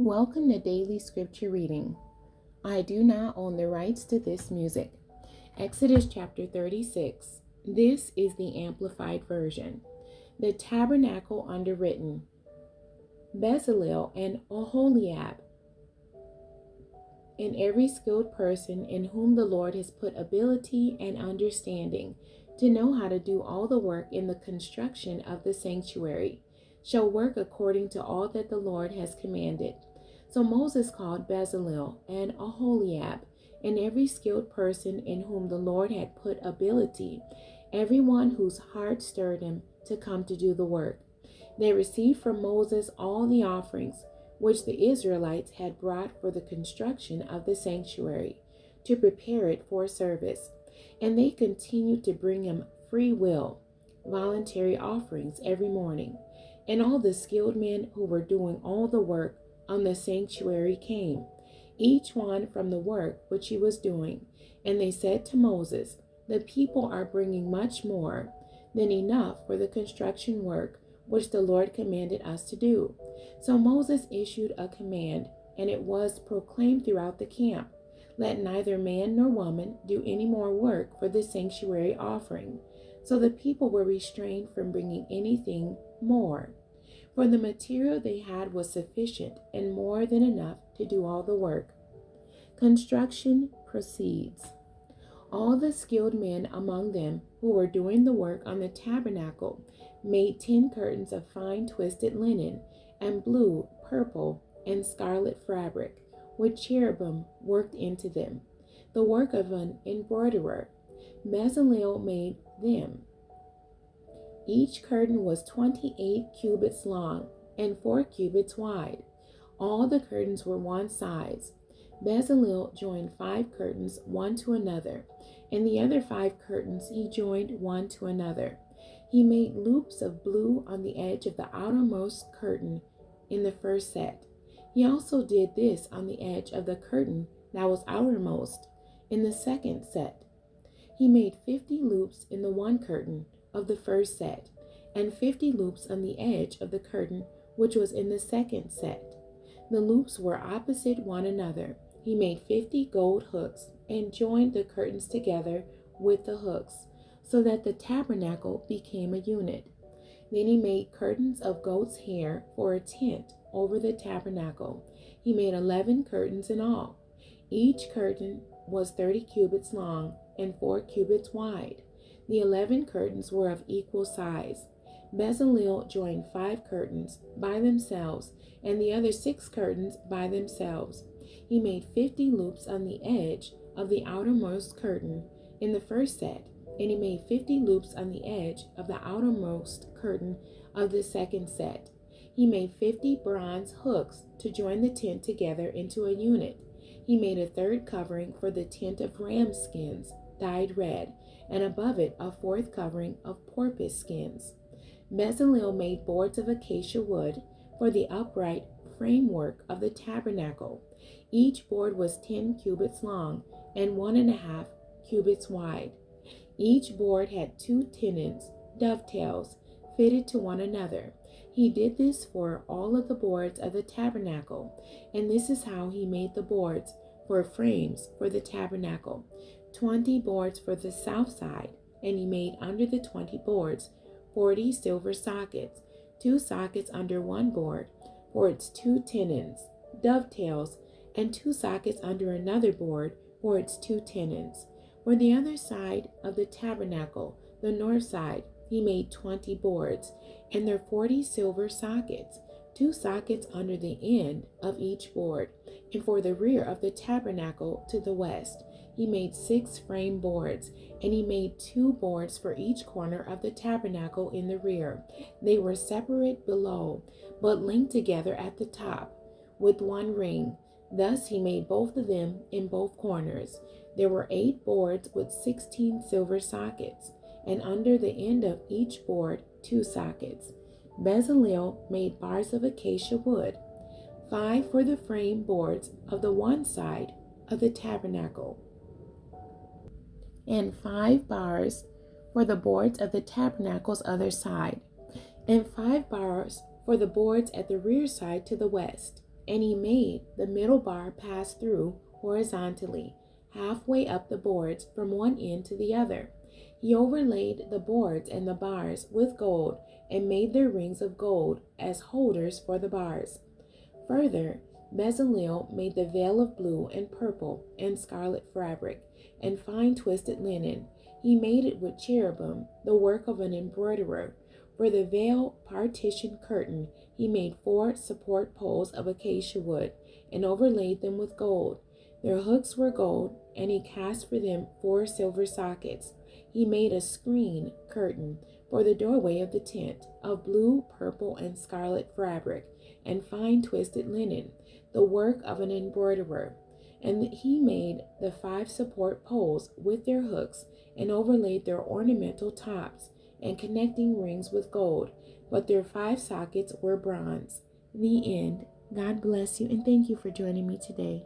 Welcome to Daily Scripture Reading. I do not own the rights to this music. Exodus chapter 36. This is the Amplified Version. The Tabernacle underwritten. Bezalel and Oholiab, and every skilled person in whom the Lord has put ability and understanding to know how to do all the work in the construction of the sanctuary, shall work according to all that the Lord has commanded. So Moses called Bezalel and Oholiab, and every skilled person in whom the Lord had put ability, everyone whose heart stirred him to come to do the work. They received from Moses all the offerings which the Israelites had brought for the construction of the sanctuary, to prepare it for service. And they continued to bring him free will, voluntary offerings every morning. And all the skilled men who were doing all the work on the sanctuary came, each one from the work which he was doing. And they said to Moses, "The people are bringing much more than enough for the construction work which the Lord commanded us to do." So Moses issued a command, and it was proclaimed throughout the camp, "Let neither man nor woman do any more work for the sanctuary offering." So the people were restrained from bringing anything more, for the material they had was sufficient and more than enough to do all the work. Construction proceeds. All the skilled men among them who were doing the work on the tabernacle made 10 curtains of fine twisted linen and blue, purple, and scarlet fabric, with cherubim worked into them, the work of an embroiderer. Bezalel made them. Each curtain was 28 cubits long and 4 cubits wide. All the curtains were one size. Bezalel joined 5 curtains one to another, and the other 5 curtains he joined one to another. He made loops of blue on the edge of the outermost curtain in the first set. He also did this on the edge of the curtain that was outermost in the second set. He made 50 loops in the one curtain of the first set, and 50 loops on the edge of the curtain which was in the second set. The loops were opposite one another. He made 50 gold hooks and joined the curtains together with the hooks, so that the tabernacle became a unit. Then he made curtains of goat's hair for a tent over the tabernacle. He made 11 curtains in all. Each curtain was 30 cubits long and 4 cubits wide. The 11 curtains were of equal size. Bezalel joined 5 curtains by themselves and the other 6 curtains by themselves. He made 50 loops on the edge of the outermost curtain in the first set, and he made 50 loops on the edge of the outermost curtain of the second set. He made 50 bronze hooks to join the tent together into a unit. He made a third covering for the tent of ram skins, dyed red, and above it a fourth covering of porpoise skins. Bezalel made boards of acacia wood for the upright framework of the tabernacle. Each board was 10 cubits long and 1.5 cubits wide. Each board had 2 tenons, dovetails, fitted to one another. He did this for all of the boards of the tabernacle, and this is how he made the boards for frames for the tabernacle: 20 boards for the south side, and he made under the 20 boards 40 silver sockets, 2 sockets under one board for its 2 tenons, dovetails, and 2 sockets under another board for its 2 tenons. For the other side of the tabernacle, the north side, he made 20 boards, and their 40 silver sockets, 2 sockets under the end of each board. And for the rear of the tabernacle to the west, he made 6 frame boards, and he made 2 boards for each corner of the tabernacle in the rear. They were separate below, but linked together at the top with one ring. Thus he made both of them in both corners. There were 8 boards with 16 silver sockets, and under the end of each board 2 sockets. Bezalel made bars of acacia wood, 5 for the frame boards of the one side of the tabernacle, and 5 bars for the boards of the tabernacle's other side, and 5 bars for the boards at the rear side to the west, And he made the middle bar pass through horizontally, halfway up the boards from one end to the other. He overlaid the boards and the bars with gold and made their rings of gold as holders for the bars. Further, Bezalel made the veil of blue and purple and scarlet fabric and fine twisted linen. He made it with cherubim, the work of an embroiderer. For the veil partition curtain, he made 4 support poles of acacia wood and overlaid them with gold. Their hooks were gold, and he cast for them 4 silver sockets. He made a screen curtain for the doorway of the tent of blue, purple, and scarlet fabric and fine twisted linen, the work of an embroiderer. And he made the 5 support poles with their hooks and overlaid their ornamental tops and connecting rings with gold, but their 5 sockets were bronze. The end. God bless you, and thank you for joining me today.